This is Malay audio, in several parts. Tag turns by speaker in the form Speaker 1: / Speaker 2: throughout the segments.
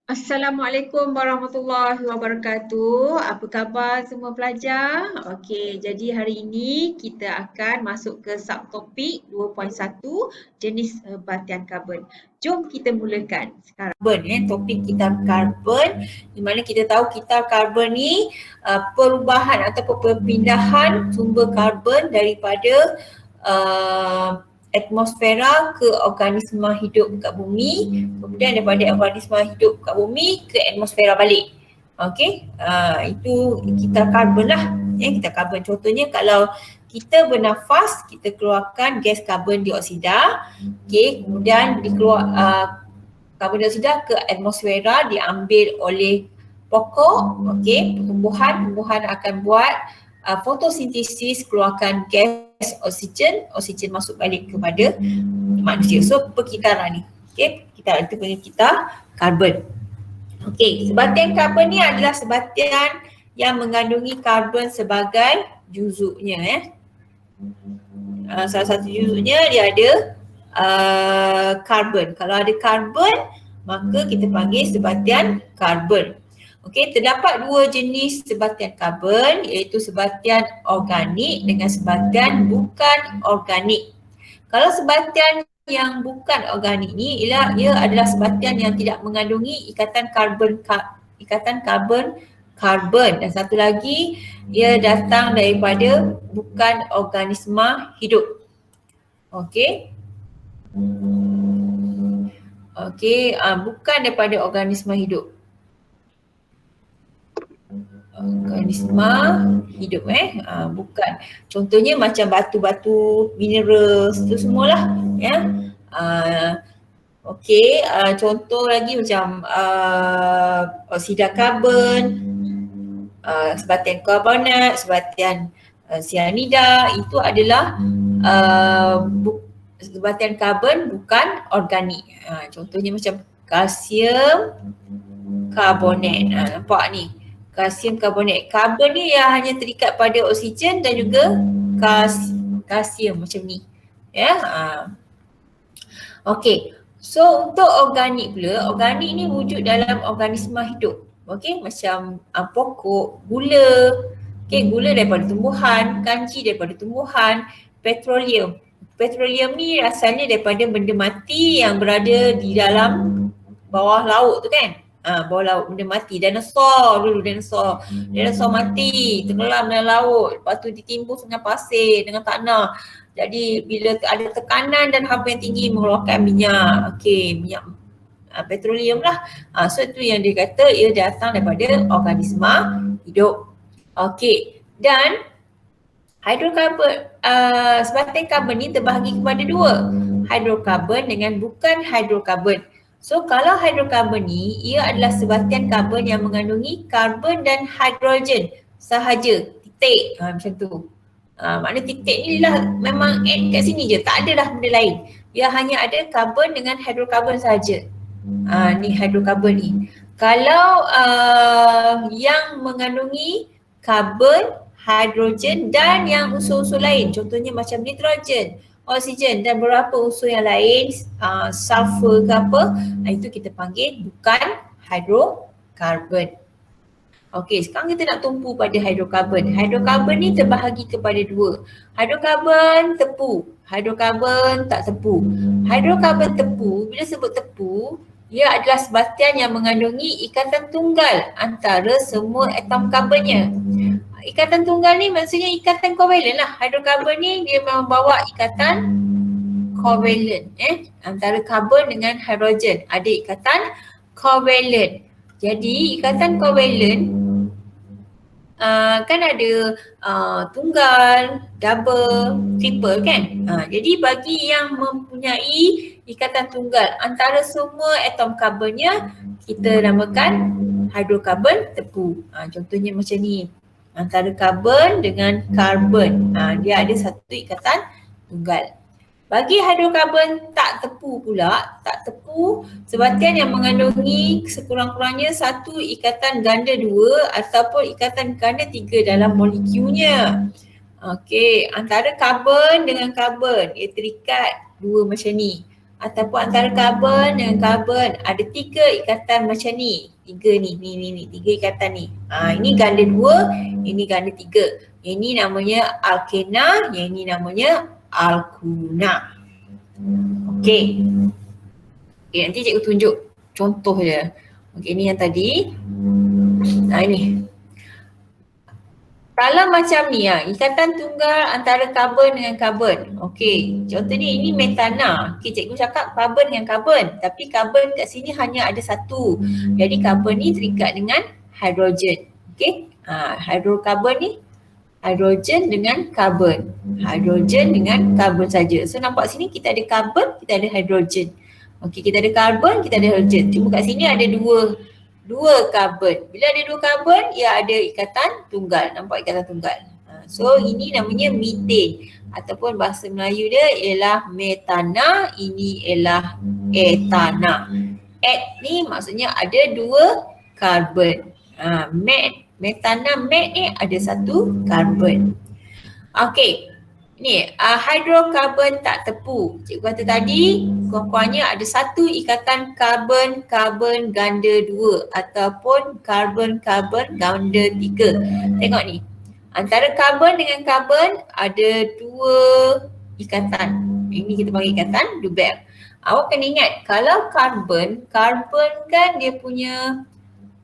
Speaker 1: Assalamualaikum warahmatullahi wabarakatuh. Apa khabar semua pelajar? Okey, jadi hari ini kita akan masuk ke subtopik 2.1 jenis batian karbon. Jom kita mulakan sekarang. Topik kita karbon, di mana kita tahu kita karbon ni perubahan ataupun perpindahan sumber karbon daripada atmosfera ke organisma hidup kat bumi, kemudian daripada organisma hidup kat bumi ke atmosfera balik. Okey, itu kita karbon lah. Kita karbon. Contohnya kalau kita bernafas, kita keluarkan gas karbon dioksida. Okey, kemudian karbon dioksida ke atmosfera diambil oleh pokok. Okey, tumbuhan akan buat fotosintesis, keluarkan gas oksigen masuk balik kepada manusia. So perkitaran ni, okey, kita itu panggil kita karbon. Okey, sebatian karbon ni adalah sebatian yang mengandungi karbon sebagai juzuknya. Salah satu juzuknya dia ada karbon. Kalau ada karbon, maka kita panggil sebatian karbon. Okey, terdapat dua jenis sebatian karbon, iaitu sebatian organik dengan sebatian bukan organik. Kalau sebatian yang bukan organik ni ialah ia adalah sebatian yang tidak mengandungi ikatan karbon, dan satu lagi ia datang daripada bukan organisma hidup. Okey. Okey, bukan daripada organisma hidup. Organisma hidup bukan. Contohnya macam batu-batu, mineral, itu semualah ya. Okey, contoh lagi macam oksida karbon, sebatian karbonat, sebatian sianida, itu adalah sebatian karbon bukan organik. Contohnya macam kalsium karbonat. Nampak ni, kalsium karbonat. Karbon ni yang hanya terikat pada oksigen dan juga kalsium macam ni. Ya. Okey. So untuk organik pula, organik ni wujud dalam organisma hidup. Okey, macam pokok, gula. Okey, gula daripada tumbuhan, kanji daripada tumbuhan, petroleum. Petroleum ni asalnya daripada benda mati yang berada di dalam bawah laut tu kan. Bawah laut, benda mati. Dinosaur mati, tenggelam dalam laut. Lepas tu ditimbus dengan pasir, dengan tanah. Jadi bila ada tekanan dan haba yang tinggi mengeluarkan minyak. Okey, minyak petroleum lah. So itu yang dia kata ia datang daripada organisma hidup. Okey, dan hidrokarbon, sebatian karbon ni terbahagi kepada dua. Hidrokarbon dengan bukan hidrokarbon. So kalau hidrokarbon ni, ia adalah sebatian karbon yang mengandungi karbon dan hidrogen sahaja, titik, macam tu. Maknanya titik ni lah memang end kat sini je, tak ada dah benda lain. Ia hanya ada karbon dengan hidrokarbon sahaja. Ni hidrokarbon ni. Kalau yang mengandungi karbon, hidrogen dan yang unsur-unsur lain, contohnya macam nitrogen, oksigen dan beberapa unsur yang lain, sulfur ke apa, itu kita panggil bukan hidrokarbon. Okey, sekarang kita nak tumpu pada hidrokarbon. Hidrokarbon ni terbahagi kepada dua. Hidrokarbon tepu, hidrokarbon tak tepu. Hidrokarbon tepu, bila sebut tepu, ia adalah sebatian yang mengandungi ikatan tunggal antara semua atom karbonnya. Ikatan tunggal ni maksudnya ikatan kovalent lah. Hidrokarbon ni dia membawa ikatan kovalent antara karbon dengan hidrogen. Ada ikatan kovalent. Jadi ikatan kovalent kan ada tunggal, double, triple kan. Jadi bagi yang mempunyai ikatan tunggal antara semua atom karbonnya, kita namakan hidrokarbon tepu. Contohnya macam ni, antara karbon dengan karbon, dia ada satu ikatan tunggal. Bagi hidrokarbon tak tepu pula, tak tepu sebatian yang mengandungi sekurang-kurangnya satu ikatan ganda dua ataupun ikatan ganda tiga dalam molekulnya. Okey, antara karbon dengan karbon, ia terikat dua macam ni. ataupun antara karbon dengan karbon ada 3 ikatan macam ni. 3 ni, ni 3 ikatan ni. Ini ganda 2, ini ganda 3. Yang ni namanya alkena, yang ni namanya alkuna. Okey. Okay, nanti cikgu tunjuk contoh je. Okey, ni yang tadi. Ini. Kalau macam ni ikatan tunggal antara karbon dengan karbon. Okey, contoh ni ini metana. Okey, cikgu cakap karbon dengan karbon, tapi karbon kat sini hanya ada satu. Jadi karbon ni terikat dengan hidrogen. Okey, hidrokarbon ni hidrogen dengan karbon. Hidrogen dengan karbon saja. So nampak sini kita ada karbon, kita ada hidrogen. Okey, kita ada karbon, kita ada hidrogen. Cuma kat sini ada dua karbon. Bila ada 2 karbon, ia ada ikatan tunggal. Nampak ikatan tunggal. So ini namanya methane ataupun bahasa Melayu dia ialah metana, ini ialah etana. Et ni maksudnya ada 2 karbon. Metana met ni ada 1 karbon. Okey. Ni hidrokarbon tak tepu. Cikgu kata tadi kurang-kurangnya ada 1 ikatan karbon-karbon ganda 2 ataupun karbon-karbon ganda 3. Tengok ni. Antara karbon dengan karbon ada 2 ikatan. Ini kita panggil ikatan double. Awak kena ingat kalau karbon kan dia punya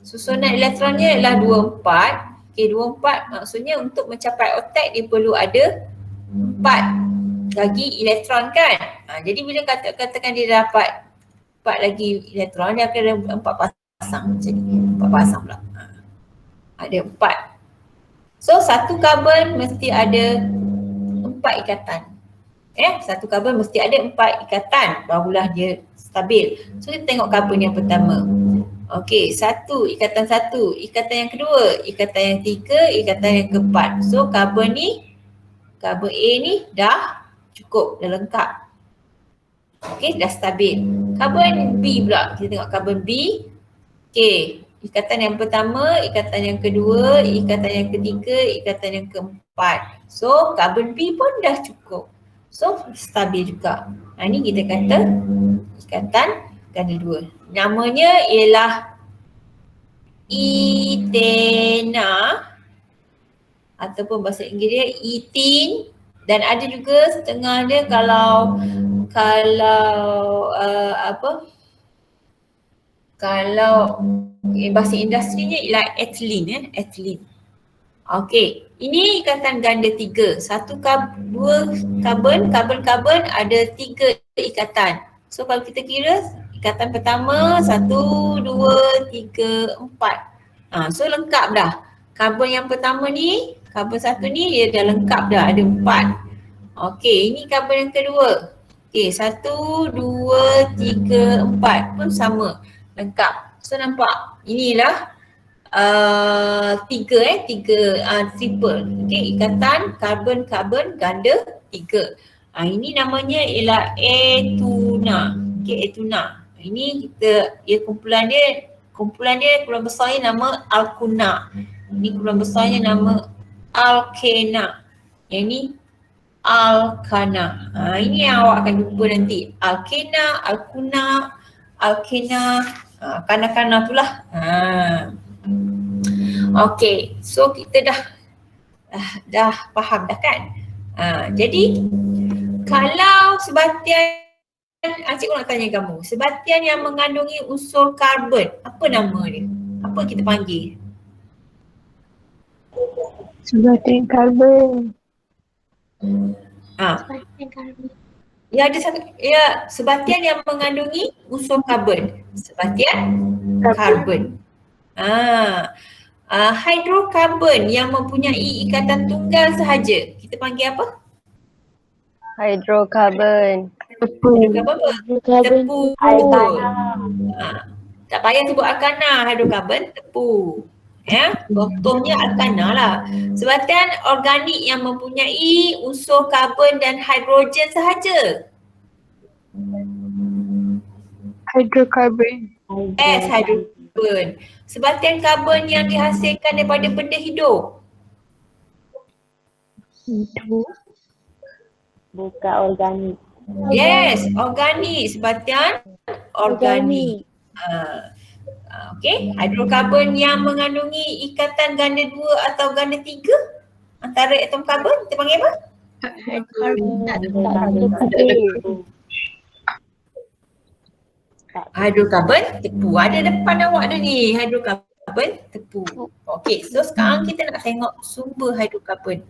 Speaker 1: susunan elektronnya ialah 24. Okey, 24 maksudnya untuk mencapai oktet dia perlu ada 4 lagi elektron kan. Jadi bila katakan dia dapat 4 lagi elektron, dia akan ada 4 pasang macam ni. 4 pasang pula. Ada 4. So satu karbon mesti ada 4 ikatan. Satu karbon mesti ada 4 ikatan barulah dia stabil. So kita tengok karbon yang pertama. Okey, 1, ikatan 1, ikatan yang kedua, ikatan yang 3, ikatan yang keempat. So karbon A ni dah cukup, dah lengkap. Okey, dah stabil. Karbon B pula, kita tengok karbon B. Okey, ikatan yang pertama, ikatan yang kedua, ikatan yang ketiga, ikatan yang keempat. So karbon B pun dah cukup. So stabil juga. Ini kita kata ikatan ganda 2. Namanya ialah etena ataupun bahasa Inggeris dia ethene, dan ada juga setengah dia kalau bahasa industrinya ialah ethylene. Ethylene. Okey, ini ikatan ganda 3. 2 karbon ada 3 ikatan. So kalau kita kira ikatan pertama 1, 2, 3, 4. So lengkap dah. Karbon yang pertama ni, karbon 1 ni dia dah lengkap dah, ada 4. Okey, ini karbon yang kedua. Okey, 1, 2, 3, 4 pun sama, lengkap. So nampak, inilah 3 triple. Okey, ikatan karbon-karbon ganda 3. Ini namanya ialah etuna. Okey, etuna. Ini kumpulan besarnya nama alkuna. Ini kumpulan besarnya nama alkena. Yang ni alkana. Ini yang awak akan jumpa nanti. Alkena, alkuna, alkena, kana-kana tu lah. Okey, so kita dah faham dah kan? Jadi kalau sebatian, cikgu nak tanya kamu, sebatian yang mengandungi unsur karbon, apa nama dia? Apa kita panggil?
Speaker 2: Sebatian karbon.
Speaker 1: Sebatian karbon. Ya, ada sebatian yang mengandungi unsur karbon. Sebatian karbon. Hidrokarbon yang mempunyai ikatan tunggal sahaja, kita panggil apa?
Speaker 2: Hidrokarbon.
Speaker 1: Tepu. Tak payah sebut alkana, hidrokarbon tepu. Contohnya alkana lah. Sebatian organik yang mempunyai unsur karbon dan hidrogen sahaja.
Speaker 2: Hidrokarbon.
Speaker 1: Hidrokarbon. Sebatian karbon yang dihasilkan daripada benda hidup.
Speaker 2: Hidup.
Speaker 3: Bukan organik.
Speaker 1: Yes, organik, sebatian organik. Okey, hidrokarbon yang mengandungi ikatan ganda 2 atau ganda 3 antara atom karbon kita panggil apa? Hidrokarbon tepu. Ada depan awak dah ni, hidrokarbon tepu. Okey, so sekarang kita nak tengok sumber hidrokarbon.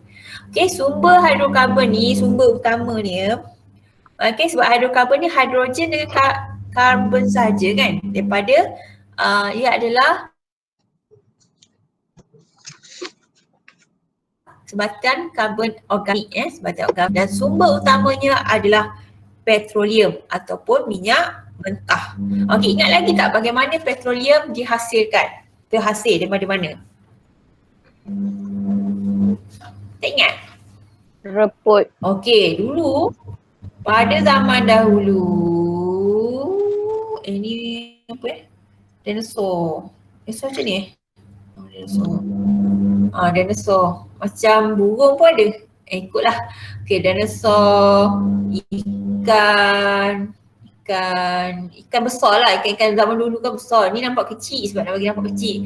Speaker 1: Okey, sumber hidrokarbon ni, sumber utama dia. Okey, sebab hidrokarbon ni hidrogen dengan karbon saja kan. Daripada ia adalah sebatian karbon organik sebatian organik, dan sumber utamanya adalah petroleum ataupun minyak mentah. Okey, ingat lagi tak bagaimana petroleum dihasilkan? Terhasil daripada mana? Tak ingat?
Speaker 2: Reput.
Speaker 1: Okey, dulu pada zaman dahulu ini apa dinosaur. Dinosaur macam ni dinosaur. Dinosaur. Macam burung pun ada. Ikutlah. Okey, dinosaur, ikan besar lah. Ikan zaman dulu kan besar. Ni nampak kecil sebab nak bagi nampak kecil.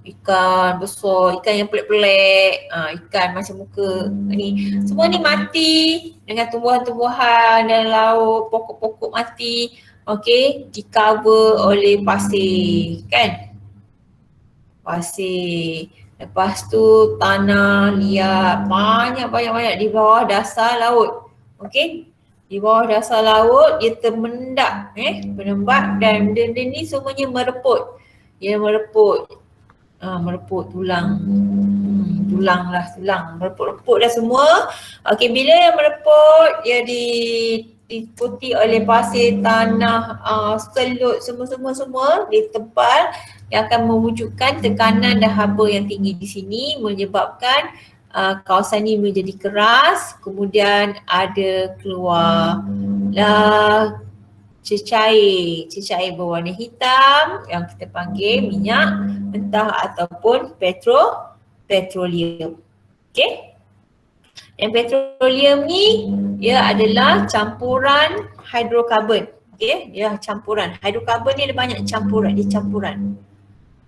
Speaker 1: Ikan besar, ikan yang pelik-pelik, ikan macam muka ni. Semua ni mati dengan tumbuhan-tumbuhan dalam laut, pokok-pokok mati. Okey, di cover oleh pasir kan? Pasir. Lepas tu tanah liat, banyak di bawah dasar laut. Okey, di bawah dasar laut dia termendak berembak, dan benda ni semuanya mereput. Dia mereput. Mereput tulang. Tulang, mereput-reput dah semua. Okey, bila yang mereput dia diikuti oleh pasir, tanah, selut, semua ditebal, yang akan mewujudkan tekanan dan haba yang tinggi di sini, menyebabkan kawasan ini menjadi keras. Kemudian ada keluarlah cecair berwarna hitam yang kita panggil minyak mentah ataupun petroleum. Okey. Dan petroleum ni dia adalah campuran hidrokarbon. Okey, dia campuran. Hidrokarbon ni ada banyak campuran, dia campuran.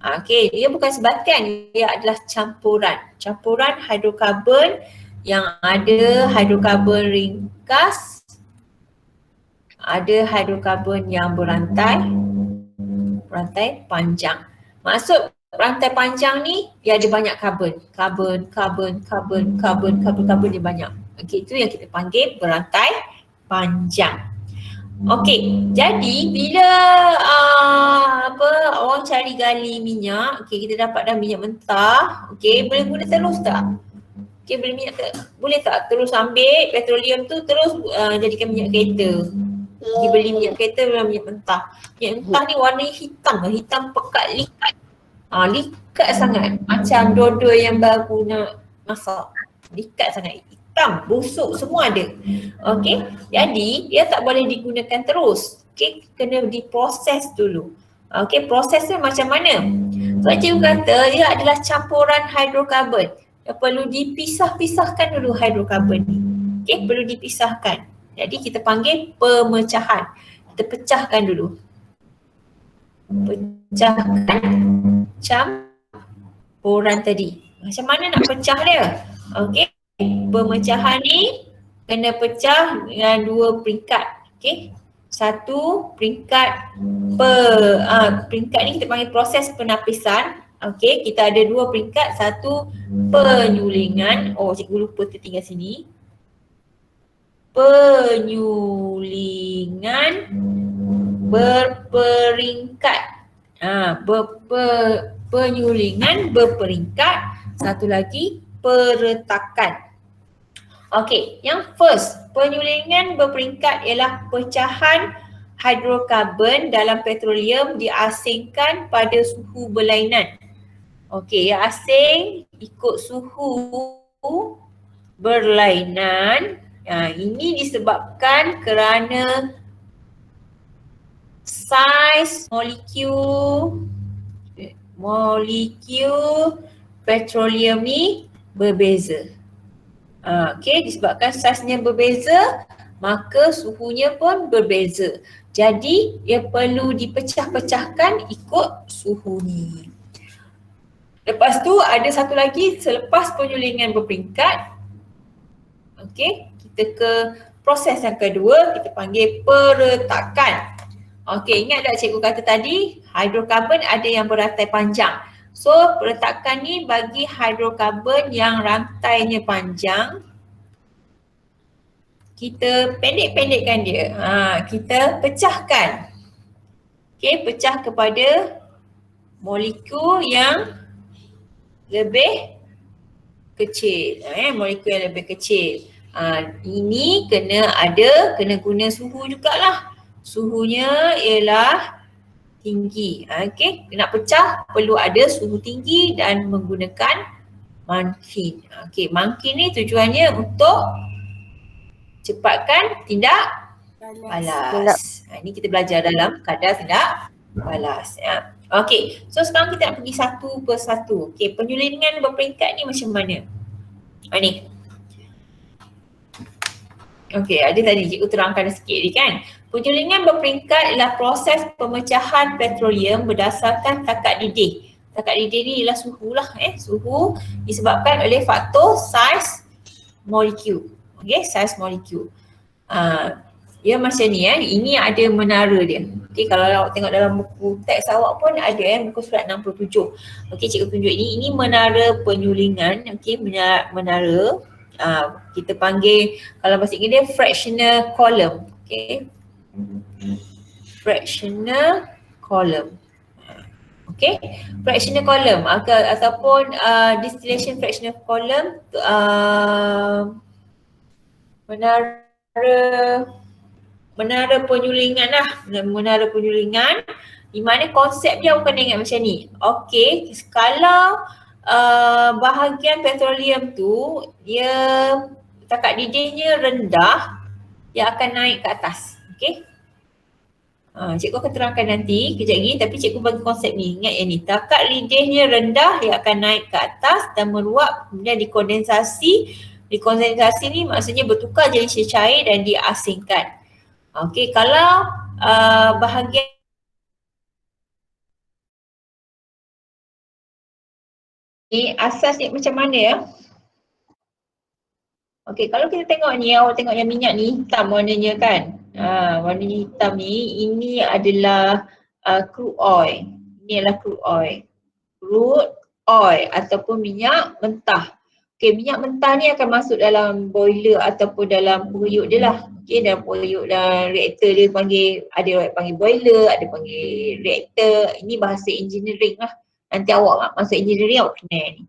Speaker 1: Okey, dia bukan sebatian, dia adalah campuran. Campuran hidrokarbon yang ada hidrokarbon ringkas, ada hidrokarbon yang berantai panjang. Maksud rantai panjang ni dia ada banyak karbon dia banyak. Okey, itu yang kita panggil berantai panjang. Okey, jadi bila orang cari gali minyak, okey, kita dapat dah minyak mentah. Okey, boleh guna terus tak? Okey, boleh tak terus ambil petroleum tu terus jadikan minyak kereta? Pergi beli minyak kereta dengan minyak mentah. Minyak mentah ni warna hitam pekat, likat. Likat sangat. Macam dodo yang baru nak masak. Likat sangat. Hitam, busuk, semua ada. Okey, jadi dia tak boleh digunakan terus. Okey, kena diproses dulu. Okey, prosesnya macam mana? Sebab cikgu kata dia adalah campuran hidrokarbon. Yang perlu dipisahkan dulu hidrokarbon ni. Okey, perlu dipisahkan. Jadi kita panggil pemecahan. Kita pecahkan dulu. Pecahkan campuran tadi. Macam mana nak pecah dia? Okey, pemecahan ni kena pecah dengan 2 peringkat. Okey, 1 peringkat peringkat ni kita panggil proses penapisan. Okey, kita ada 2 peringkat, 1 penyulingan. Cikgu lupa tertinggal sini. Penyulingan berperingkat. Penyulingan berperingkat. Satu lagi peretakan. Okey, yang first, penyulingan berperingkat ialah pecahan hidrokarbon dalam petroleum diasingkan pada suhu berlainan. Okey, asing ikut suhu berlainan. Ini disebabkan kerana saiz molekul petroleum ni berbeza. Okey, disebabkan saiznya berbeza, maka suhunya pun berbeza. Jadi dia perlu dipecah-pecahkan ikut suhu ni. Lepas tu ada satu lagi selepas penyulingan berperingkat. Okey, kita ke proses yang kedua, kita panggil peretakan. Okey, ingat tak cikgu kata tadi hidrokarbon ada yang berantai panjang. So peretakan ni bagi hidrokarbon yang rantainya panjang, kita pendek-pendekkan dia. Kita pecahkan. Okey, pecah kepada molekul yang lebih kecil. Molekul yang lebih kecil. Ini kena guna suhu jugalah. Suhunya ialah tinggi. Okey, nak pecah perlu ada suhu tinggi dan menggunakan mankin. Okey, mankin ni tujuannya untuk cepatkan tindak balas. Ini kita belajar dalam kadar tindak balas. Ya. Okey, so sekarang kita nak pergi satu persatu. Okey, penyulingan berperingkat ni macam mana? Ni. Okey, ada tadi cikgu terangkan sikit ni kan. Penyulingan berperingkat ialah proses pemecahan petroleum berdasarkan takat didih. Takat didih ni ialah suhu lah. Suhu disebabkan oleh faktor saiz molekul. Okey, saiz molekul. Dia macam ni ini ada menara dia. Okey, kalau awak tengok dalam buku teks awak pun ada buku surat 67. Okey, cikgu tunjuk ini menara penyulingan. Okey, menara kita panggil kalau bahasa Inggeris dia fractional column. Okey. Fractional column. Okey, fractional column ataupun distillation fractional column, menara penyulingan lah, menara penyulingan di mana konsep dia awak kena ingat macam ni. Okey, kalau bahagian petroleum tu dia takat didihnya rendah, dia akan naik ke atas. Okey. Cikgu akan terangkan nanti kejap lagi, tapi cikgu bagi konsep ni. Ingat yang ni, takat lidahnya rendah, dia akan naik ke atas dan meluap, kemudian dikondensasi. Dikondensasi ni maksudnya bertukar jadi cecair dan diasingkan. Okey, kalau bahagian ni asas ni macam mana ya? Okey, kalau kita tengok ni, awak tengok yang minyak ni hitam warnanya kan. Warnanya hitam ni, ini adalah crude oil. Ini adalah crude oil. Crude oil ataupun minyak mentah. Okey, minyak mentah ni akan masuk dalam boiler ataupun dalam periuk dia lah. Okey, dalam periuk dan reaktor dia panggil, ada orang panggil boiler, ada panggil reaktor. Ini bahasa engineering lah. Nanti awak masuk engineering awak kenal ni.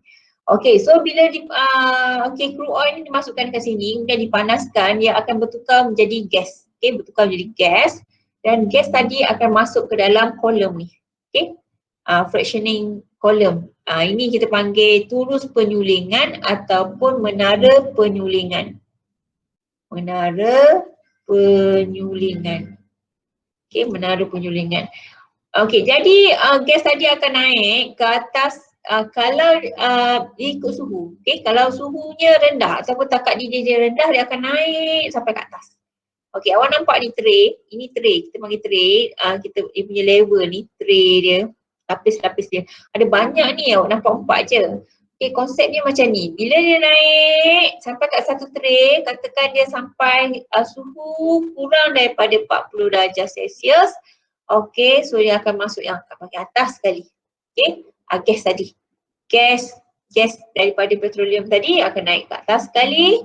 Speaker 1: Okey, so bila crude oil ni dimasukkan ke sini, kemudian dipanaskan, dia akan bertukar menjadi gas. Okey, bertukar menjadi gas dan gas tadi akan masuk ke dalam kolom ni. Okey, fractioning column. Ini kita panggil turus penyulingan ataupun menara penyulingan. Menara penyulingan. Okey, menara penyulingan. Okey, jadi gas tadi akan naik ke atas kalau ikut suhu. Okey, kalau suhunya rendah ataupun takat didih dia rendah, dia akan naik sampai ke atas. Okey, awak nampak ni tray, ini tray, kita panggil tray, dia punya level ni, tray dia, lapis-lapis dia. Ada banyak ni, awak nampak 4 je. Okey, konsepnya macam ni, bila dia naik sampai kat satu tray, katakan dia sampai suhu kurang daripada 40 darjah Celsius. Okey, so dia akan masuk yang bahagian atas sekali. Okey, gas tadi. Gas daripada petroleum tadi akan naik ke atas sekali.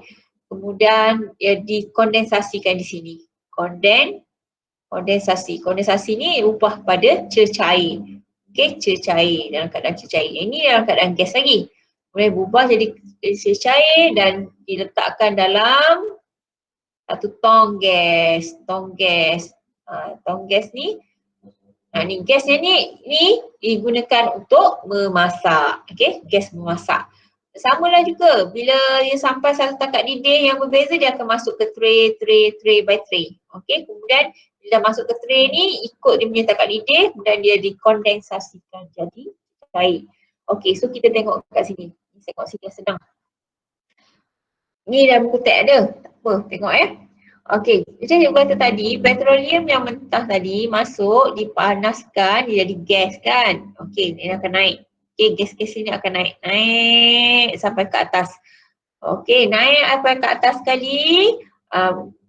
Speaker 1: Kemudian dia dikondensasikan di sini. Kondensasi. Kondensasi ni rupah pada cecair. Okey, cecair, dalam keadaan cecair. Ini dalam keadaan gas lagi. Kemudian berubah jadi cecair dan diletakkan dalam satu tong gas. Tong gas ni, ni gasnya ni digunakan untuk memasak. Okey, gas memasak. Samalah juga bila dia sampai satu takat didih yang berbeza, dia akan masuk ke tray by tray. Okey, kemudian bila masuk ke tray ni ikut dia punya takat didih, kemudian dia dikondensasikan jadi cair. Okey, so kita tengok kat sini. Tengok sini yang senang. Ni dalam buku teks ada. Tak apa, tengok Okey, macam yang kata tadi, petroleum yang mentah tadi masuk, dipanaskan, dia jadi gas kan. Okey, dia akan naik. Okey, gas-gas ini akan naik sampai ke atas. Okey, naik sampai ke atas sekali.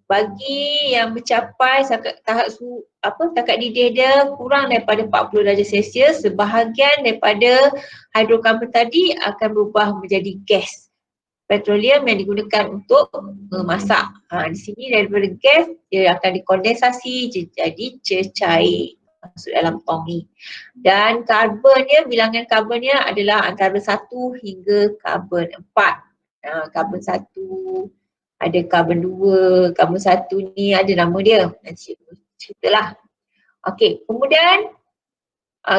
Speaker 1: Bagi yang mencapai takat didih dia kurang daripada 40 darjah Celsius, sebahagian daripada hidrokarbon tadi akan berubah menjadi gas petroleum yang digunakan untuk memasak. Di sini daripada gas dia akan dikondensasi jadi cecair masuk dalam tong ni. Dan karbonnya, bilangan karbonnya adalah antara 1 hingga karbon 4. Karbon 1, ada karbon 2, karbon 1 ni ada nama dia. Nanti ceritalah. Okey, kemudian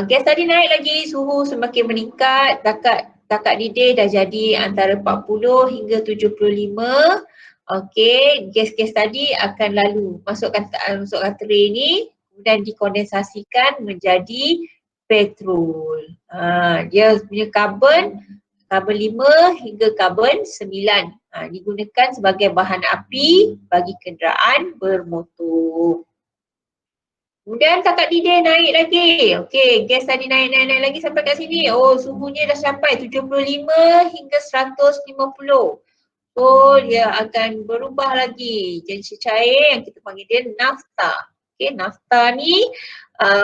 Speaker 1: gas tadi naik lagi, suhu semakin meningkat, takat didih dah jadi antara 40 hingga 75. Okey, gas-gas tadi akan lalu masukkan tray ni dan dikondensasikan menjadi petrol. Dia punya karbon 5 hingga karbon 9 digunakan sebagai bahan api bagi kenderaan bermotor. Kemudian takat didih naik lagi. Okey, gas tadi naik lagi sampai kat sini. Oh, suhunya dah sampai 75 hingga 150. So, dia akan berubah lagi jadi cecair yang kita panggil dia nafta. Okey, nafta ni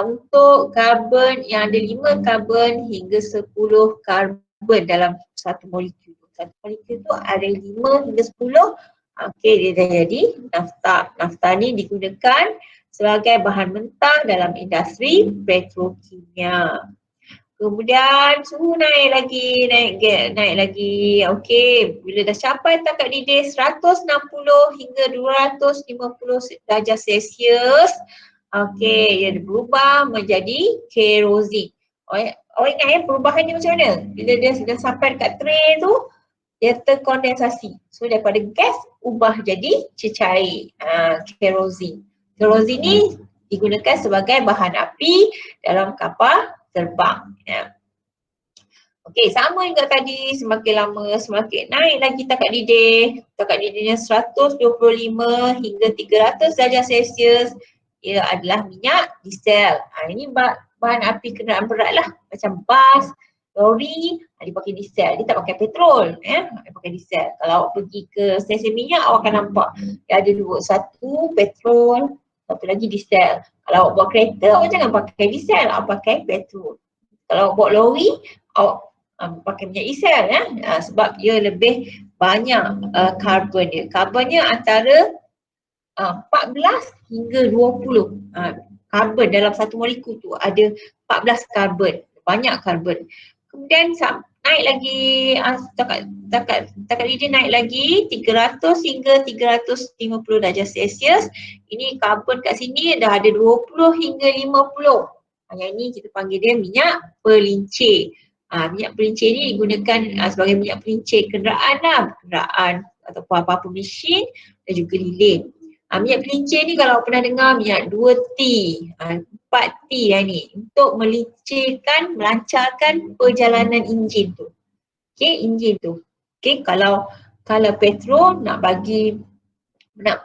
Speaker 1: untuk karbon yang ada 5 karbon hingga 10 karbon dalam satu molekul. Satu molekul tu ada 5 hingga 10. Okey, dia dah jadi nafta. Nafta ni digunakan sebagai bahan mentah dalam industri petrokimia. Kemudian suhu naik lagi. Okey, bila dah capai takat didih 160 hingga 250 darjah Celsius, okey, dia berubah menjadi kerosin. Awak ingat ya perubahannya macam mana? Bila dia sudah sampai dekat tray tu, dia terkondensasi. So daripada gas ubah jadi cecair, kerosin. Kerosin ni digunakan sebagai bahan api dalam kapal terbang. Ya. Okey, sama juga tadi, semakin lama semakin naik lagi takat didih. Takat didihnya 125 hingga 300 darjah Celsius. Ia adalah minyak diesel. Ini bahan api kenderaan berat lah. Macam bas, lori, dia pakai diesel. Dia tak pakai petrol. Dia pakai diesel. Kalau awak pergi ke stesen minyak, awak akan nampak dia ada dua. Satu petrol, satu lagi diesel. Kalau awak buat kereta, awak jangan pakai diesel, awak pakai petrol. Kalau awak buat lori, awak pakai minyak diesel sebab dia lebih banyak karbon dia. Karbonnya antara 14 hingga 20 karbon dalam satu molekul tu ada 14 karbon, banyak karbon. Kemudian naik lagi takat didih naik lagi 300 hingga 350 darjah Celsius. Ini karbon kat sini dah ada 20 hingga 50. Yang ini kita panggil dia minyak pelincir. Minyak pelincir ni digunakan sebagai minyak pelincir kenderaan ataupun apa-apa mesin dan juga lilin. Minyak pelincir ni kalau pernah dengar minyak 2T, 4T ni untuk melancarkan perjalanan enjin tu. Okey, enjin tu. Okey, kalau petrol nak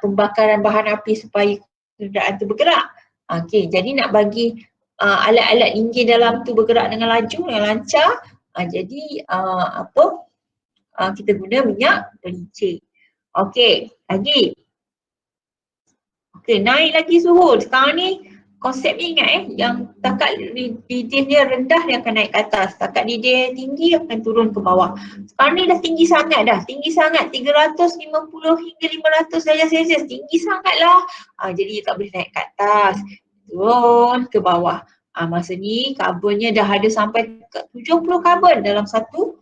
Speaker 1: pembakaran bahan api supaya kenderaan tu bergerak. Okey, jadi nak bagi alat-alat enjin dalam tu bergerak dengan laju, dengan lancar. Jadi kita guna minyak pelincir. Okey, lagi. Okey, naik lagi suhu. Sekarang ni konsep ni ingat yang takat didih dia rendah dia akan naik ke atas. Takat didih tinggi akan turun ke bawah. Sekarang ni dah tinggi sangat 350 hingga 500 darjah Celsius. Tinggi sangat lah. Jadi tak boleh naik ke atas. Turun ke bawah. Masa ni karbonnya dah ada sampai ke 70 karbon dalam satu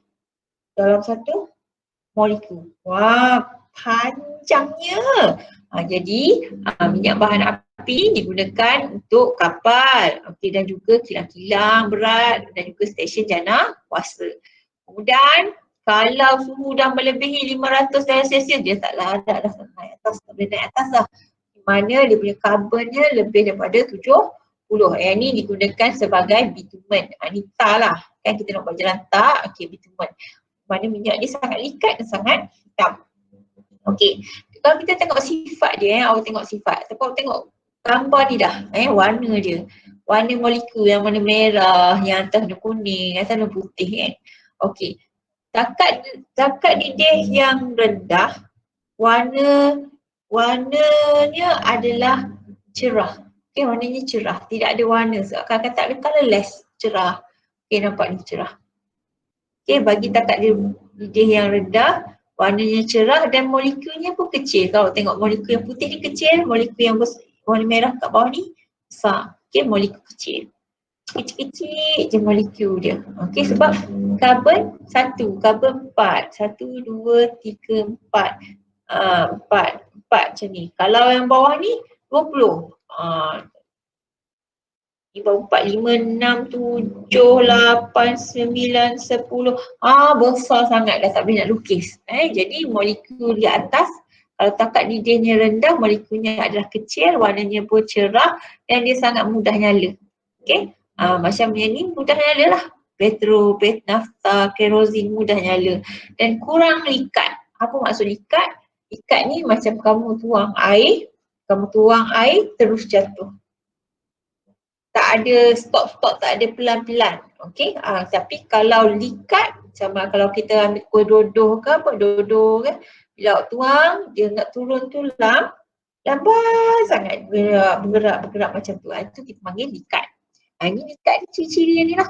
Speaker 1: molekul. Wah, panjangnya. Jadi minyak bahan api digunakan untuk kapal, dan juga kilang-kilang berat dan juga stesen jana kuasa. Kemudian kalau suhu dah melebihi 500 darjah Celsius, dia tak larat dah naik atas, tak boleh naik atas dah. Di mana dia punya karbonnya lebih daripada 70. Yang ni digunakan sebagai bitumen. Ni tar lah. Kan kita nak buat jalan tar, bitumen. Mana minyak ni sangat likat dan sangat hitam. Okey, kalau kita tengok sifat dia, awak tengok sifat. Tapi awak tengok gambar ni dah, warna dia. Warna molekul yang warna merah, yang atas warna kuning, atas warna putih kan. Okey. Takat didih yang rendah, warnanya adalah cerah. Okey, warnanya cerah. Tidak ada warna. Seakan-akan tak ada colourless, cerah. Okey, nampak ni cerah. Okey, bagi takat didih yang rendah, warnanya cerah dan molekulnya pun kecil. Kalau tengok molekul yang putih ni kecil, molekul yang warna merah kat bawah ni besar. Okey, molekul kecil. Kecil-kecil je molekul dia. Okey, sebab karbon 1, karbon 4. 1, 2, 3, 4. 4 macam ni. Kalau yang bawah ni 20. Ni bawah 4, 5, 6, 7, 8, 9, 10. Besar sangat dah tak boleh nak lukis. Jadi molekul di atas, kalau takat didihnya rendah, molekulnya adalah kecil, warnanya pun cerah dan dia sangat mudah nyala. Okey. Macam yang ni mudah nyala lah. Petrol, nafta, kerosin mudah nyala. Dan kurang likat. Apa maksud likat? Likat ni macam kamu tuang air terus jatuh. Tak ada stop, tak ada pelan-pelan. Okey. Tapi kalau likat, sama kalau kita ambil kuih dodoh ke apa, dodoh kan, bila awak tuang, dia nak turun tu lambat sangat bergerak macam tu. Itu kita panggil likat. Ini likat ni ciri-ciri ni lah.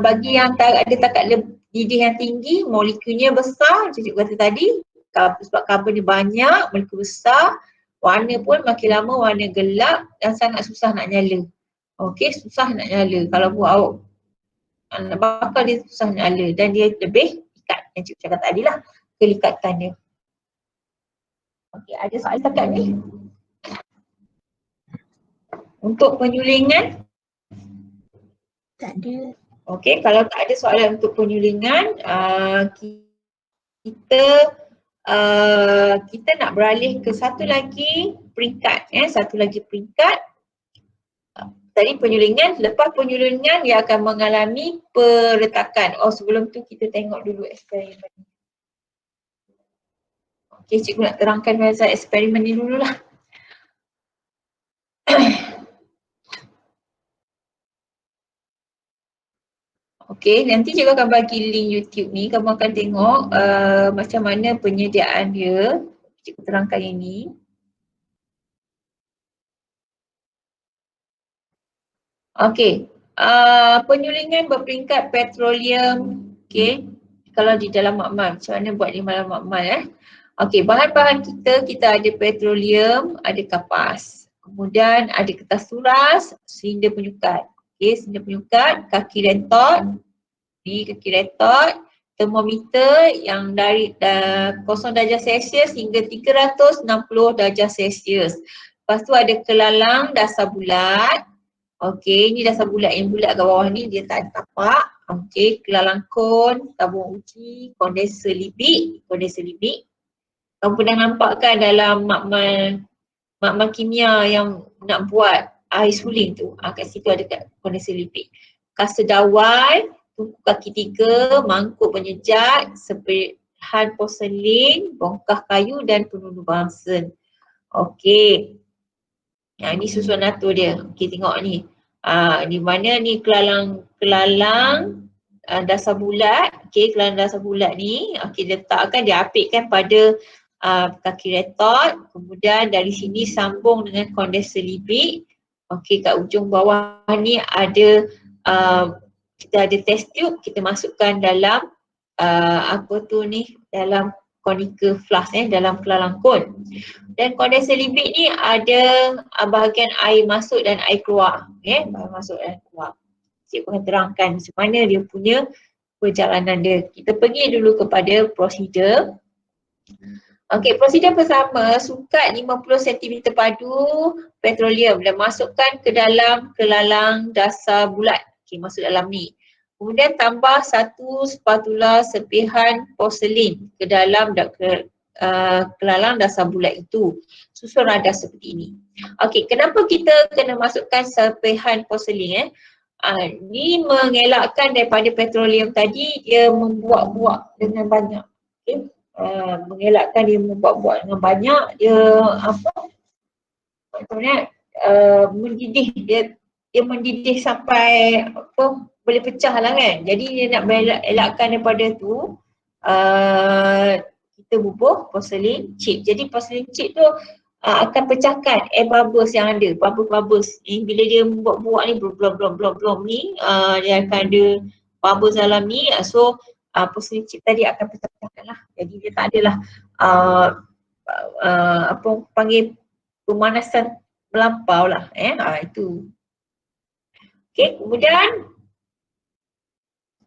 Speaker 1: Bagi yang ada takat didih yang tinggi, molekulnya besar, cikgu kata tadi, sebab karbon dia banyak, molekul besar, warna pun makin lama warna gelap dan sangat susah nak nyala. Okey, susah nak nyala. Kalau buat awak nak bakar dia susah nak nyala dan dia lebih likat. Yang cikgu cakap tadi lah, kelikatan dia. Okey, ada soalan takat ni? Untuk penyulingan?
Speaker 2: Tak ada.
Speaker 1: Okey, kalau tak ada soalan untuk penyulingan, kita nak beralih ke satu lagi peringkat. Tadi penyulingan, lepas penyulingan dia akan mengalami peretakan. Sebelum tu kita tengok dulu eksperimen. Okey, cikgu nak terangkan pasal eksperimen ni dululah. Okey, nanti cikgu akan bagi link YouTube ni, kamu akan tengok macam mana penyediaan dia. Cikgu terangkan yang ni. Okey, penyulingan berperingkat petroleum. Okey, kalau di dalam makmal, macam mana buat di dalam makmal Okey, bahan-bahan kita ada petroleum, ada kapas. Kemudian ada kertas suras, silinder penyukat. Okey, silinder penyukat, kaki retot. Ni kaki retot, termometer yang dari 0 darjah Celsius hingga 360 darjah Celsius. Lepas tu ada kelalang dasar bulat. Okey, ni dasar bulat yang bulat kat bawah ni, dia tak ada tapak. Okey, kelalang kon, tabung uji, kondenser libik. Kamu pernah nampak kan dalam makmal kimia yang nak buat air suling tu. Kat situ ada kondenser libik. Kasa dawai, tungku kaki 3, mangkuk penyejat, sepihan porselin, bongkah kayu dan penundu Bunsen. Okey. Ini susunan atur dia. Okey, tengok ni. Di mana ni kelalang dasar bulat. Okey, kelalang dasar bulat ni. Okey, letakkan, dia apitkan pada kaki retot. Kemudian dari sini sambung dengan kondenser libik. Okey, kat ujung bawah ni ada kita ada test tube, kita masukkan dalam dalam conical flask dalam kelalang kon. Dan kondenser libik ni ada bahagian air masuk dan air keluar. Bahagian masuk dan keluar. Cikgu akan terangkan macam mana dia punya perjalanan dia. Kita pergi dulu kepada prosedur. Okey, prosedur pertama, sukat 50 cm padu petroleum dan masukkan ke dalam kelalang dasar bulat. Okey, masuk dalam ni. Kemudian tambah 1 spatula sepihan porselin ke dalam kelalang dasar bulat itu. Susun radar seperti ini. Okey, kenapa kita kena masukkan sepihan porselin ni mengelakkan daripada petroleum tadi dia membuak-buak dengan banyak. Okey. mengelakkan dia membuat-buat dengan banyak, dia apa maksudnya mendidih, dia mendidih sampai apa boleh pecah lah kan. Jadi dia nak elakkan daripada tu, kita bubuh porcelain chip. Jadi porcelain chip tu akan pecahkan air bubbles yang ada, bubbles ni. Bila dia buat-buat ni blom ni, dia akan ada bubbles dalam ni. So porcelain chip tadi akan pecahkan lah. Jadi dia tak adalah apa panggil pemanasan melampau lah. Itu. Okay, kemudian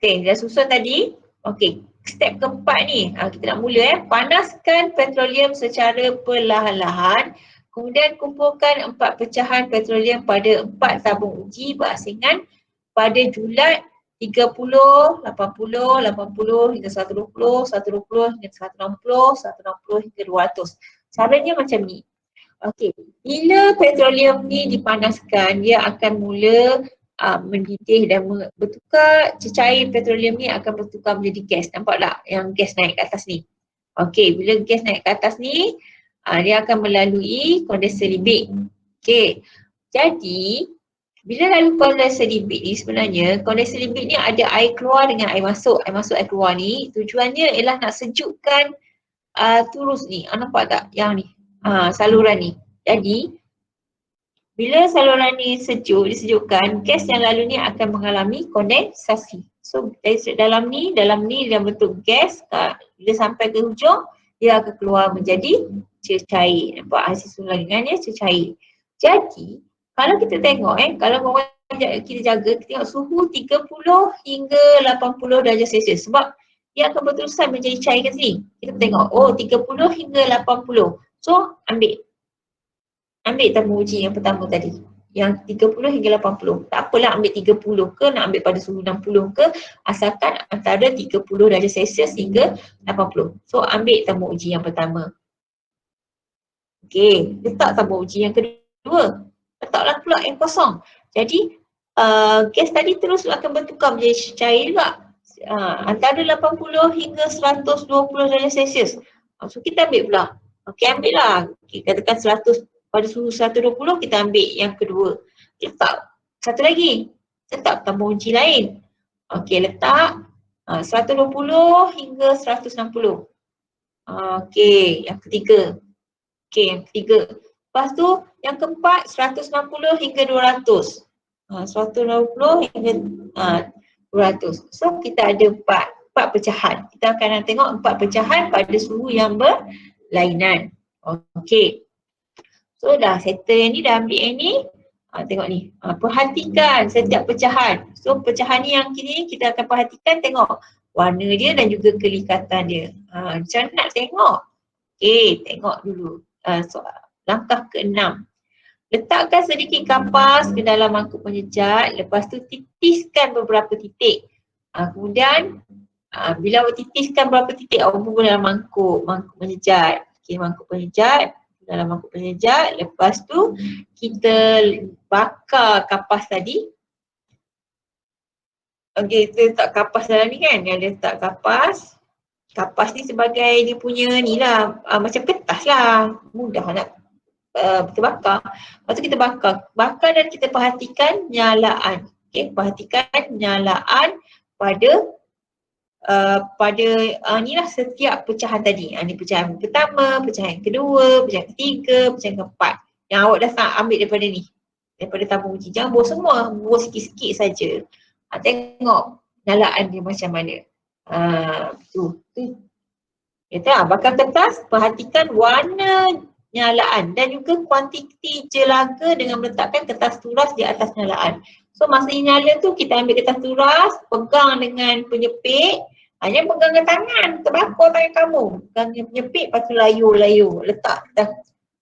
Speaker 1: dah susun tadi. Okay, step keempat ni, kita nak mula panaskan petroleum secara perlahan-lahan. Kemudian kumpulkan 4 pecahan petroleum pada 4 tabung uji berasingan pada julat 30, 80, 80 hingga 120, 120 hingga 160, 160 hingga 200. Caranya macam ni. Okey, bila petroleum ni dipanaskan, dia akan mula mendidih dan bertukar, cecair petroleum ni akan bertukar menjadi gas. Nampak tak yang gas naik ke atas ni? Okey, bila gas naik ke atas ni, dia akan melalui kondenser libik. Okey, jadi bila lalu kondenser libik ni sebenarnya, kondenser libik ni ada air keluar dengan air masuk. Air masuk, air keluar ni tujuannya ialah nak sejukkan turus ni. Nampak tak yang ni? Saluran ni. Jadi bila saluran ni disejukkan, gas yang lalu ni akan mengalami kondensasi. So dari dalam ni dalam bentuk gas, bila sampai ke hujung dia akan keluar menjadi cecair. Nampak hasil sulangannya cecair. Jadi kalau kita tengok kalau kita jaga, kita tengok suhu 30 hingga 80 darjah Celsius sebab dia akan berterusan menjadi cair kat sini. Kita tengok 30 hingga 80. So ambil tabung uji yang pertama tadi, yang 30 hingga 80. Tak apalah ambil 30 ke, nak ambil pada suhu 60 ke, asalkan antara 30 darjah Celsius hingga 80. So ambil tabung uji yang pertama. Okey, letak tabung uji yang kedua. Letaklah pula yang kosong. Jadi gas tadi terus akan bertukar menjadi cair juga. Antara 80 hingga 120 darjah Celsius. So kita ambil pula. Okey, ambil lah. Okay, katakan 100 pada suhu 120, kita ambil yang kedua. Letak satu lagi. Letak tabung uji lain. Okey, letak 120 hingga 160. Okey, yang ketiga. Okey, yang ketiga. Lepas tu yang keempat 160 hingga 200. 160 hingga 200. So kita ada 4 pecahan. Kita akan tengok 4 pecahan pada suhu yang berlainan. Okey. So dah settle yang ni, dah ambil yang ni. Tengok ni. Perhatikan setiap pecahan. So pecahan ni yang kini kita akan perhatikan, tengok warna dia dan juga kelikatan dia. Macam nak tengok. Okey, tengok dulu. Langkah ke-6. Letakkan sedikit kapas ke dalam mangkuk penjejat. Lepas tu titiskan beberapa titik. Kemudian bila awak titiskan beberapa titik, awak bubuh dalam mangkuk penjejat. Okey, mangkuk penjejat. Dalam mangkuk penjejat. Lepas tu kita bakar kapas tadi. Okey, kita letak kapas dalam ni kan. Dia letak kapas. Kapas ni sebagai dia punya ni lah. Macam kertas lah. Mudah nak kita bakar. Lepas tu kita bakar. Bakar dan kita perhatikan nyalaan. Okey, perhatikan nyalaan pada ni lah setiap pecahan tadi. Ni pecahan pertama, pecahan kedua, pecahan ketiga, pecahan keempat. Yang awak dah ambil daripada ni. Daripada tabung uji. Jangan buang semua, buang sikit-sikit saja. Tengok nyalaan dia macam mana. Tu. Kita bakar kertas, perhatikan warna nyalaan dan juga kuantiti jelaga dengan meletakkan kertas turas di atas nyalaan. So masa nyala tu kita ambil kertas turas, pegang dengan penyepit. Jangan pegang dengan tangan, terbakar tangan kamu. Pegang dengan penyepit, lepas tu layur. Letak dah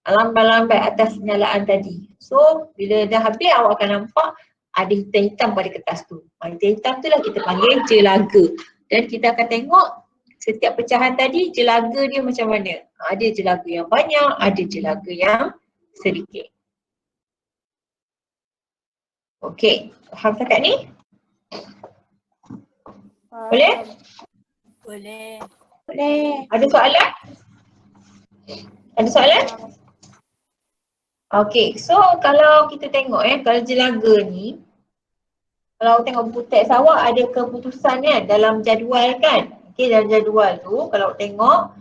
Speaker 1: lambai-lambai atas nyalaan tadi. So bila dah habis, awak akan nampak ada hitam-hitam pada kertas tu. Hitam-hitam tu lah kita panggil jelaga. Dan kita akan tengok setiap pecahan tadi jelaga dia macam mana. Ada jelaga yang banyak, ada jelaga yang sedikit. Okey, faham setakat ni? Boleh?
Speaker 3: Boleh.
Speaker 2: Boleh.
Speaker 1: Ada soalan? Ada soalan? Okey, so kalau kita tengok kalau jelaga ni, kalau tengok buku teks awak ada keputusan dalam jadual kan. Okey, dalam jadual tu kalau tengok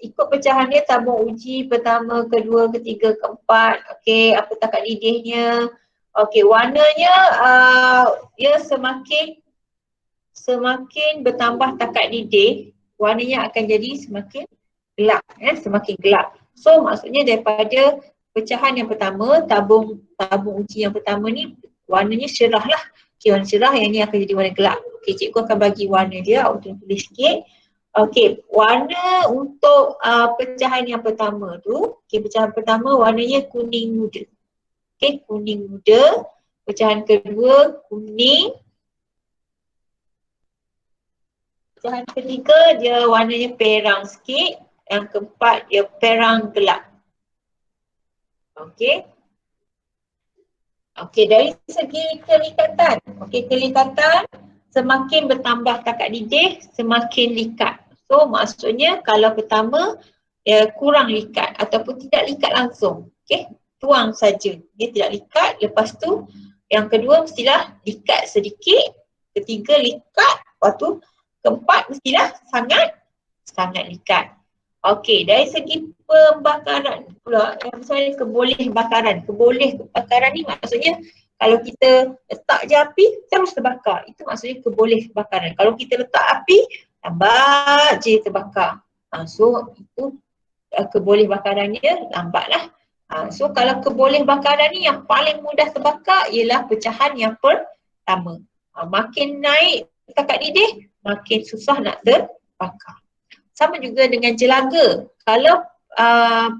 Speaker 1: ikut pecahan dia tabung uji pertama, kedua, ketiga, keempat. Okey, apa takat didihnya. Okey, warnanya ia semakin bertambah takat didih, warnanya akan jadi semakin gelap, semakin gelap. So maksudnya daripada pecahan yang pertama, tabung uji yang pertama ni warnanya cerah lah. Okay, warna cerah, yang ni akan jadi warna gelap. Okay, cikgu akan bagi warna dia, awak tulis sikit. Okay, warna untuk pecahan yang pertama tu, okay, pecahan pertama warnanya kuning muda. Okay, kuning muda. Pecahan kedua kuning. Pecahan ketiga dia warnanya perang sikit. Yang keempat dia perang gelap. Okey. Okey, dari segi kelikatan. Okey, kelikatan semakin bertambah takat didih, semakin likat. So maksudnya kalau pertama kurang likat ataupun tidak likat langsung. Okey, tuang saja. Dia tidak likat, lepas tu yang kedua mestilah likat sedikit, ketiga likat, lepas tu keempat mestilah sangat likat. Okey, dari segi pembakaran pula, yang misalnya keboleh bakaran. Keboleh bakaran ni maksudnya kalau kita letak je api, terus terbakar. Itu maksudnya keboleh bakaran. Kalau kita letak api, lambat je terbakar. So itu keboleh bakarannya lambatlah. So kalau keboleh bakaran ni yang paling mudah terbakar ialah pecahan yang pertama. Makin naik takat didih, makin susah nak terbakar. Sama juga dengan jelaga. Kalau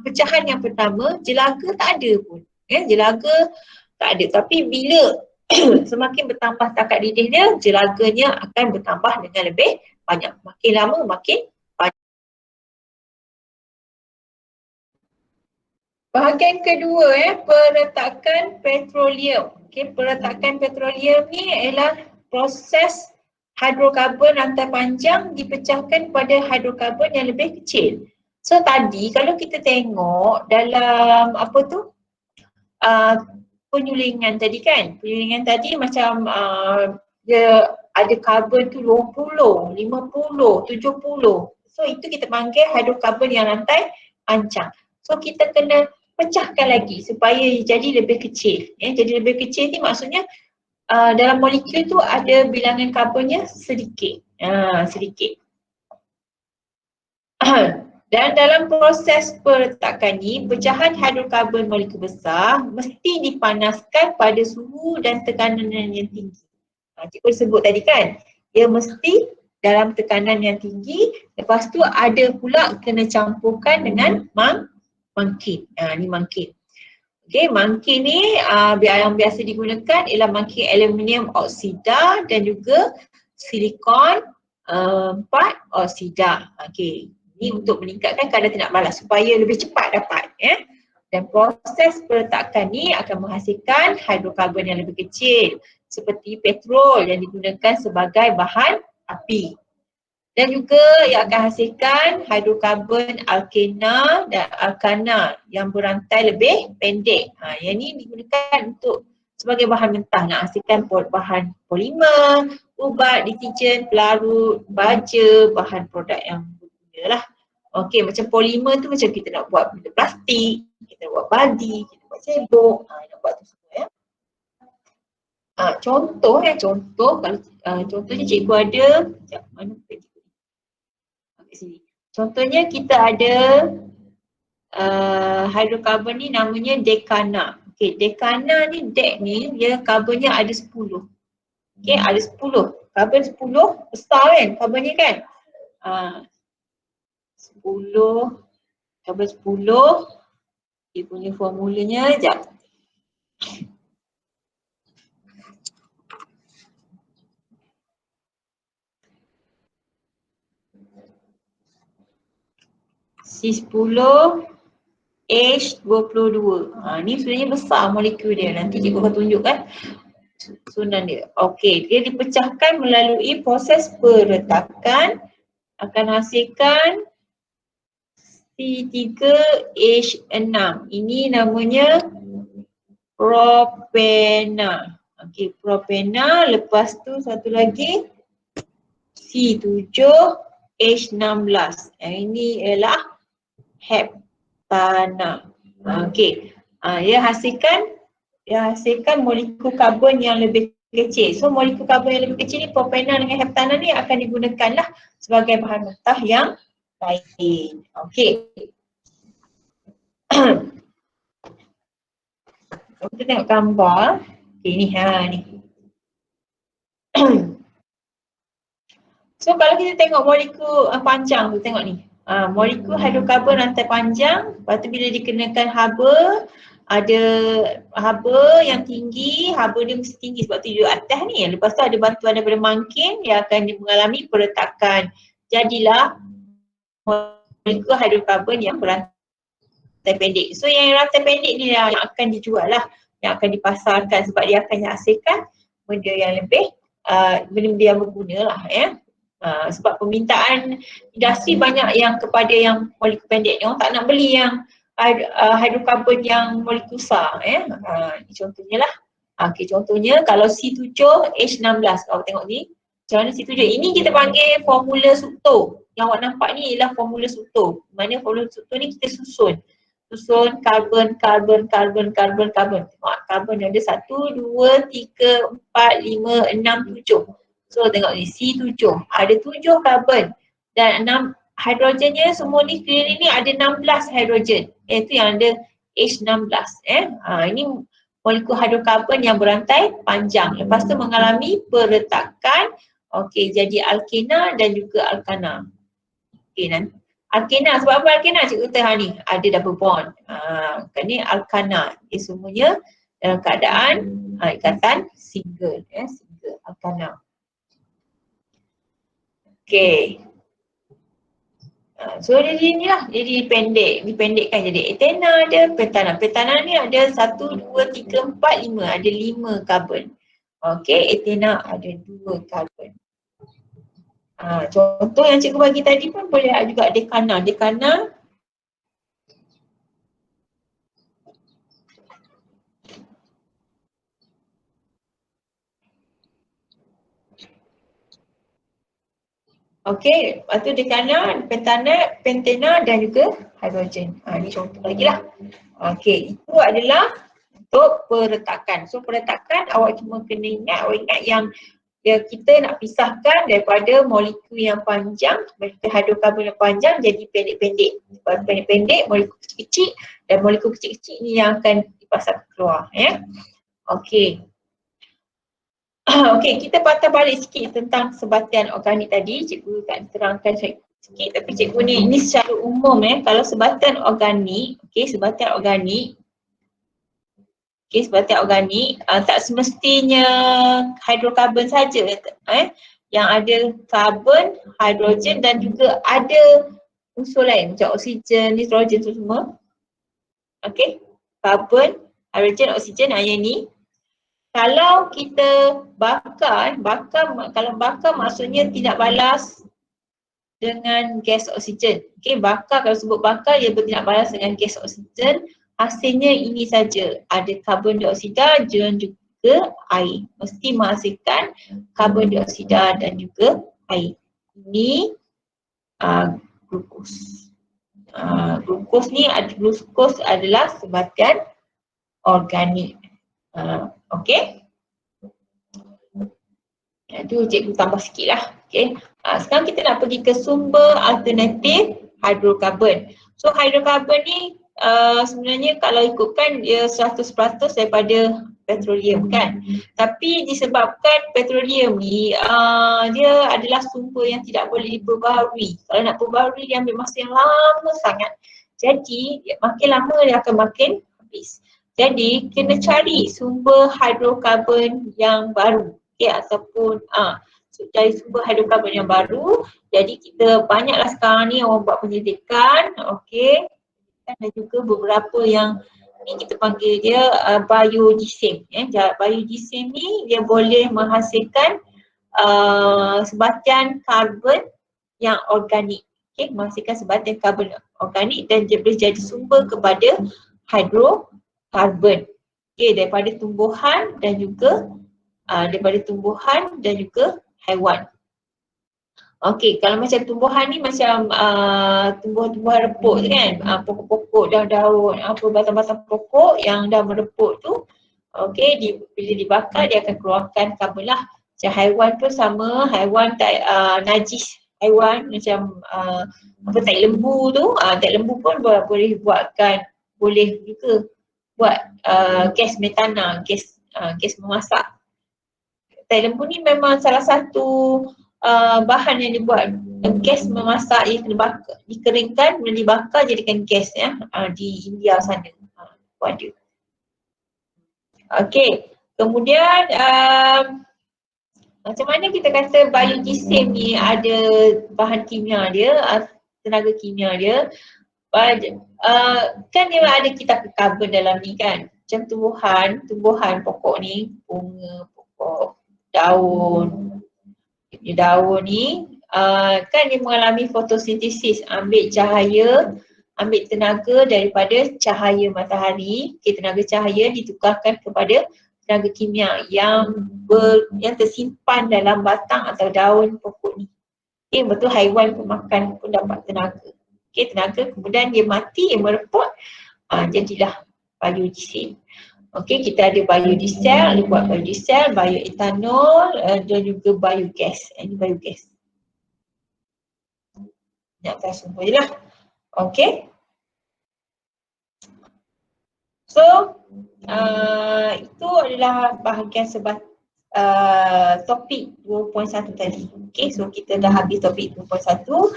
Speaker 1: pecahan yang pertama, jelaga tak ada pun. Jelaga tak ada. Tapi bila semakin bertambah takat didih dia, jelaganya akan bertambah dengan lebih banyak. Makin lama makin banyak. Bahagian kedua, peretakan petroleum. Okay, peretakan petroleum ni ialah proses hidrokarbon rantai panjang dipecahkan pada hidrokarbon yang lebih kecil. So tadi kalau kita tengok dalam penyulingan tadi kan, penyulingan tadi macam dia ada karbon tu 20, 50, 70. So itu kita panggil hidrokarbon yang rantai panjang. So kita kena pecahkan lagi supaya jadi lebih kecil. Jadi lebih kecil ni maksudnya dalam molekul tu ada bilangan karbonnya sedikit. Sedikit. Dan dalam proses peretakan ni, pecahan hidrokarbon molekul besar mesti dipanaskan pada suhu dan tekanan yang tinggi. Cikgu sebut tadi kan, dia mesti dalam tekanan yang tinggi, lepas tu ada pula kena campurkan dengan mangkit. Ni mangkit. Okey, mangkit ni yang biasa digunakan ialah mangkit aluminium oksida dan juga silikon 4 oksida. Okey, ini untuk meningkatkan kadar tindak balas supaya lebih cepat dapat. Dan proses peretakan ni akan menghasilkan hidrokarbon yang lebih kecil seperti petrol yang digunakan sebagai bahan api. Dan juga ia akan hasilkan hidrokarbon alkena dan alkana yang berantai lebih pendek. Yang ini digunakan untuk sebagai bahan mentah, nak hasilkan bahan polimer, ubat, deterjen, pelarut, baja, bahan produk yang berguna lah. Okey, macam polimer tu macam kita nak buat benda plastik, kita nak buat badi, kita nak buat cebok, nak buat tu semua contoh kalau contohnya cikgu ada, mana cikgu? Sini. Contohnya kita ada hidrokarbon ni namanya dekana. Okey, dekana ni dek ni dia karbonnya ada 10. Okey, ada 10. Karbon 10 besar kan karbonnya kan? 10 karbon 10 dia punya formulanya jap. C10 H22. Ni sebenarnya besar molekul dia. Nanti cikgu akan tunjukkan susunan dia. Okey, dia dipecahkan melalui proses peretakan akan hasilkan C3H6. Ini namanya propena. Okey, propena, lepas tu satu lagi C7H16. Ini ialah heptana. Okey. Ia hasilkan molekul karbon yang lebih kecil. So molekul karbon yang lebih kecil ni, propena dengan heptana ni akan digunakanlah sebagai bahan mentah yang lain. Okey. Kita tengok gambar. Okey ni ni. So kalau kita tengok molekul panjang tu, tengok ni. Molekul hidrokarbon rantai panjang, lepas tu bila dikenakan haba, ada haba yang tinggi, haba dia mesti tinggi sebab tu dia atas ni. Lepas tu ada bantuan daripada mangkin, dia akan mengalami peretakan. Jadilah molekul hidrokarbon yang berantai pendek. So yang rantai pendek ni yang akan dijual lah, yang akan dipasarkan sebab dia akan hasilkan benda yang lebih, benda-benda yang berguna lah ya. Sebab permintaan industri banyak yang kepada yang molekul pendek ni, orang tak nak beli yang hidrokarbon yang molekul besar ya. Ini contohnya lah. Okey, contohnya kalau C7H16, kalau tengok ni, macam mana C7? Ini kita panggil formula Sutto. Yang awak nampak ni ialah formula Sutto. Mana formula Sutto ni kita susun karbon. Tengok karbon ada 1, 2, 3, 4, 5, 6, 7. So tengok ni C7, ada 7 karbon dan 6 hidrogennya, semua ni sekeliling ni ada 16 hidrogen. Itu yang ada H16. Ini molekul hidrokarbon yang berantai panjang. Lepas tu mengalami peretakan. Okey, jadi alkena dan juga alkana. Okey, nanti alkena, sebab apa alkena? Cikgu kata ni ada double bond. Kan ni alkana. Dia semuanya dalam keadaan ikatan single. Single alkana. Okey. So dia ni lah, dia dipendekkan jadi etena ada, pentana. Pentana ni ada 1, 2, 3, 4, 5. Ada 5 karbon. Okey, etena ada 2 karbon. Contoh yang cikgu bagi tadi pun boleh juga dekana. Dekana okey, lepas tu dekana, pentana, pentena dan juga hidrogen. Ni contoh lagi lah. Okey, itu adalah untuk peretakan. So peretakan awak cuma kena ingat, yang kita nak pisahkan daripada molekul yang panjang, molekul hidrokarbon yang panjang jadi pendek-pendek. Sebab pendek-pendek, molekul kecil-kecil dan molekul kecil-kecil ni yang akan dipasang keluar ya. Okey. Okey, kita patah balik sikit tentang sebatian organik tadi. Cikgu tak terangkan sikit, tapi cikgu ni ini secara umum kalau sebatian organik, sebatian organik tak semestinya hidrokarbon saja yang ada karbon, hidrogen dan juga ada unsur lain macam oksigen, nitrogen tu semua. Okey, karbon, hidrogen, oksigen yang ni. Kalau kita bakar, kalau bakar maksudnya tidak balas dengan gas oksigen. Okey, bakar, kalau sebut bakar ia tidak balas dengan gas oksigen. Hasilnya ini saja, ada karbon dioksida dan juga air. Mesti menghasilkan karbon dioksida dan juga air. Ini glukos. Glukos adalah sebatian organik. Okey. Itu cikgu tambah sikit lah. Okey. Sekarang kita nak pergi ke sumber alternatif hidrokarbon. So hidrokarbon ni sebenarnya kalau ikutkan dia 100% daripada petroleum kan. Tapi disebabkan petroleum ni dia adalah sumber yang tidak boleh diperbaharui. Kalau nak perbaharui dia ambil masa yang lama sangat. Jadi makin lama dia akan makin habis. Jadi kena cari sumber hidrokarbon yang baru. Ataupun cari sumber hidrokarbon yang baru. Jadi kita banyaklah sekarang ni orang buat penyelidikan. Dan juga beberapa yang ni kita panggil dia biodiesel. Biodiesel ni dia boleh menghasilkan sebatian karbon yang organik. Okay, menghasilkan sebahagian karbon organik dan dia boleh jadi sumber kepada hidrokarbon. Okay, daripada tumbuhan dan juga haiwan. Okey, kalau macam tumbuhan ni macam tumbuhan-tumbuhan reput tu kan, pokok-pokok, daun-daun, batang-batang pokok yang dah mereput tu, okey, bila dibakar dia akan keluarkan karbon lah. Macam haiwan pun sama, haiwan najis haiwan macam tai lembu tu, tai lembu pun boleh juga buat gas metana, gas memasak. Tai lembu ni memang salah satu bahan yang dibuat gas memasak, ia kena dikeringkan dan dibakar jadikan gas ya, di India sana ada. Okey, kemudian macam mana kita kata biodiesel ni ada bahan kimia dia, tenaga kimia dia, kan dia ada kita karbon dalam ni kan, macam tumbuhan pokok ni, bunga pokok, daun ni kan dia mengalami fotosintesis, ambil tenaga daripada cahaya matahari. Tenaga cahaya ditukarkan kepada tenaga kimia yang tersimpan dalam batang atau daun pokok ni. Betul, haiwan pemakan pun dapat tenaga. Tenaga kemudian dia mati, dia mereput, jadilah biodiesel. Okey, kita ada biodiesel, dia buat biodiesel, bioetanol dan juga biogas. Ini biogas. Nak tahu semua je lah. Okey. So, itu adalah bahagian topik 2.1 tadi. Okey, so kita dah habis topik 2.1.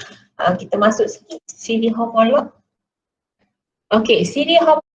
Speaker 1: Kita masuk sikit siri homolog. Okey, siri homolog